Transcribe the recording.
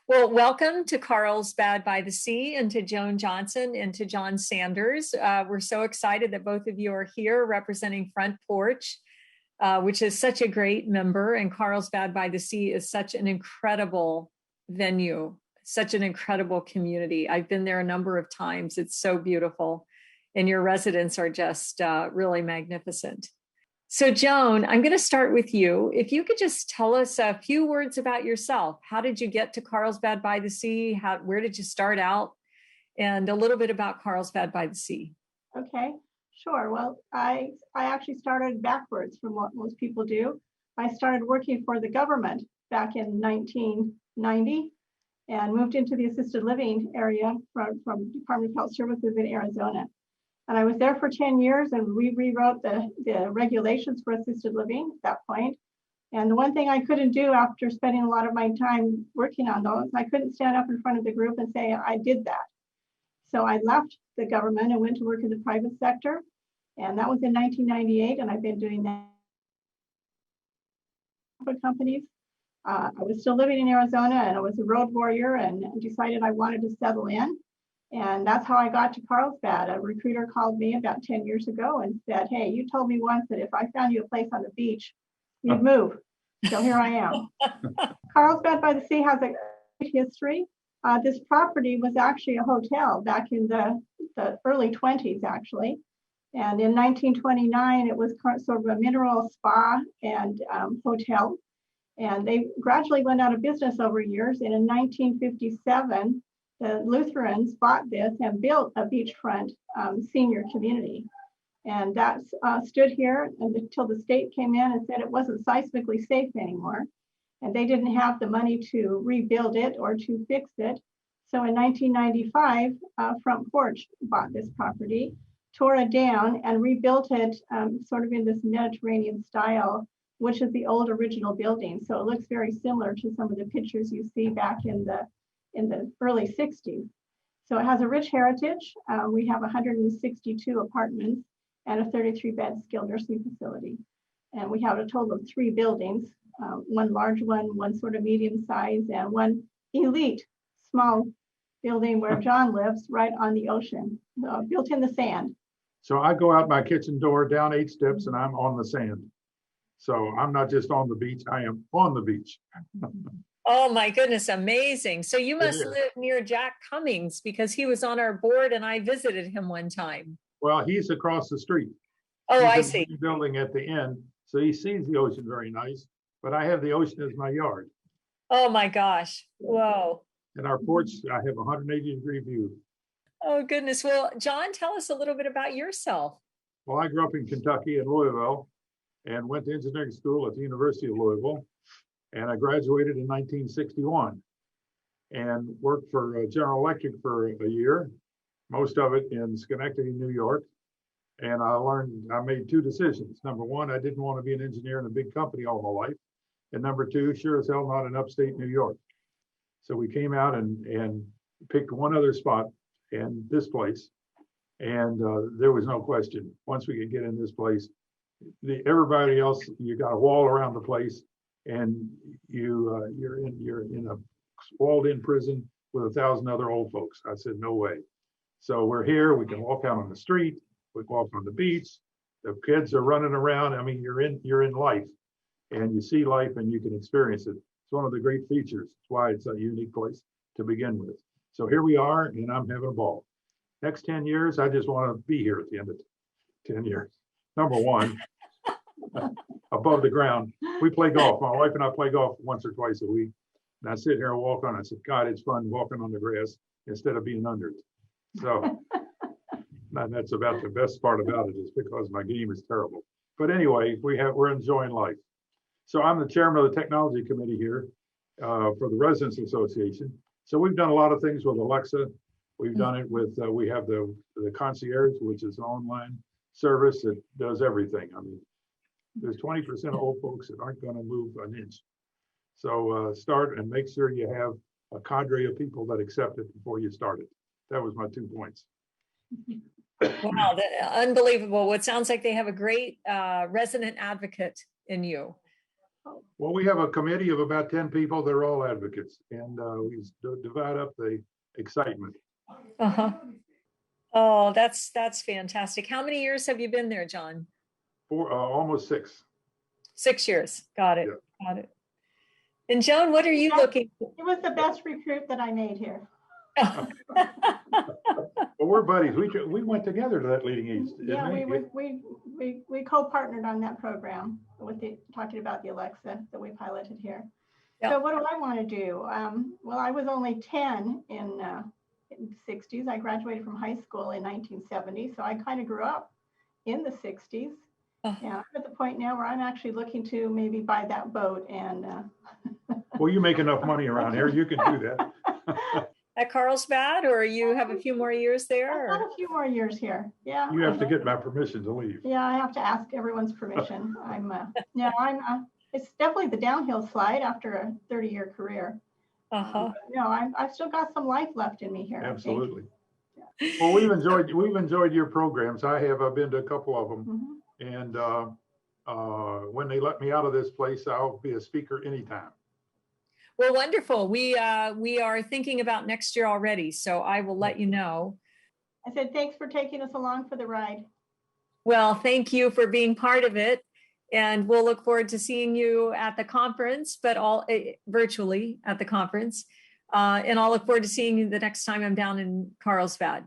Well, welcome to Carlsbad by the Sea and to Joan Johnson and to John Sanders. We're so excited that both of you are here representing Front Porch, which is such a great member. And Carlsbad by the Sea is such an incredible venue, such an incredible community. I've been there a number of times. It's so beautiful. And your residents are just really magnificent. So Joan, I'm going to start with you. If you could just tell us a few words about yourself. How did you get to Carlsbad by the Sea? Where did you start out? And a little bit about Carlsbad by the Sea. Okay, sure. Well, I actually started backwards from what most people do. I started working for the government back in 1990 and moved into the assisted living area from Department of Health Services in Arizona. And I was there for 10 years and we rewrote the regulations for assisted living at that point. And the one thing I couldn't do after spending a lot of my time working on those, I couldn't stand up in front of the group and say, I did that. So I left the government and went to work in the private sector. And that was in 1998. And I've been doing that for companies. I was still living in Arizona and I was a road warrior and decided I wanted to settle in. And that's how I got to Carlsbad. A recruiter called me about 10 years ago and said, hey, you told me once that if I found you a place on the beach, you'd move. So here I am. Carlsbad by the Sea has a great history. This property was actually a hotel back in the early 20s, actually. And in 1929, it was sort of a mineral spa and hotel. And they gradually went out of business over years. And in 1957, the Lutherans bought this and built a beachfront senior community. And that stood here until the state came in and said it wasn't seismically safe anymore. And they didn't have the money to rebuild it or to fix it. So in 1995, Front Porch bought this property, tore it down and rebuilt it sort of in this Mediterranean style, which is the old original building. So it looks very similar to some of the pictures you see back in the early 60s. So it has a rich heritage. We have 162 apartments and a 33-bed skilled nursing facility. And we have a total of 3 buildings, one large one sort of medium size, and one elite small building where John lives right on the ocean, built in the sand. So I go out my kitchen door, down 8 steps, and I'm on the sand. So I'm not just on the beach, I am on the beach. Oh my goodness, amazing. So you must live near Jack Cummings because he was on our board and I visited him one time. Well, he's across the street. Oh, I see. Building at the end. So he sees the ocean very nice, but I have the ocean as my yard. Oh my gosh. Whoa. And our porch, I have a 180-degree view. Oh goodness. Well, John, tell us a little bit about yourself. Well, I grew up in Kentucky in Louisville and went to engineering school at the University of Louisville. And I graduated in 1961 and worked for General Electric for a year, most of it in Schenectady, New York. And I made 2 decisions. Number one, I didn't want to be an engineer in a big company all my life. And number 2, sure as hell not in upstate New York. So we came out and picked one other spot, and this place. And there was no question. Once we could get in this place, everybody else, you got a wall around the place. And you're in a walled-in prison with 1,000 other old folks. I said, no way. So we're here. We can walk out on the street. We can walk on the beach. The kids are running around. I mean, you're in life, and you see life, and you can experience it. It's one of the great features. It's why it's a unique place to begin with. So here we are, and I'm having a ball. Next 10 years, I just want to be here at the end of 10 years. Number one. Above the ground. We play golf. My wife and I play golf once or twice a week. And I sit here and walk on. I said, God, it's fun walking on the grass instead of being under it. So that's about the best part about it is because my game is terrible. But anyway, we're enjoying life. So I'm the chairman of the technology committee here for the Residents Association. So we've done a lot of things with Alexa. We've done it with, we have the concierge, which is an online service that does everything. I mean, there's 20% of old folks that aren't going to move an inch. So start and make sure you have a cadre of people that accept it before you start it. That was my 2 points. Wow, unbelievable. Well, it sounds like they have a great resident advocate in you. Well, we have a committee of about 10 people. They're all advocates, and we divide up the excitement. Uh-huh. Oh, that's fantastic. How many years have you been there, John? For almost 6. 6 years. Got it. Yeah. Got it. And Joan, what are you looking for? It was the best recruit that I made here. Well, we're buddies. We went together to that LeadingAge. Yeah, we co-partnered on that program with talking about the Alexa that we piloted here. Yeah. So what do I want to do? Well, I was only 10 in the 60s. I graduated from high school in 1970, so I kind of grew up in the 60s. Yeah, I'm at the point now where I'm actually looking to maybe buy that boat and. Well, you make enough money around here. You can do that. At Carlsbad, or you have a few more years there? I've got a few more years here. Yeah. You have to get my permission to leave. Yeah, I have to ask everyone's permission. It's definitely the downhill slide after a 30-year career. I've still got some life left in me here. Absolutely. Yeah. Well, we've enjoyed your programs. I've been to a couple of them, and when they let me out of this place, I'll be a speaker anytime. Well, wonderful. We are thinking about next year already, so I will let you know. I said, thanks for taking us along for the ride. Well, thank you for being part of it. And we'll look forward to seeing you at the conference, but all virtually at the conference. And I'll look forward to seeing you the next time I'm down in Carlsbad.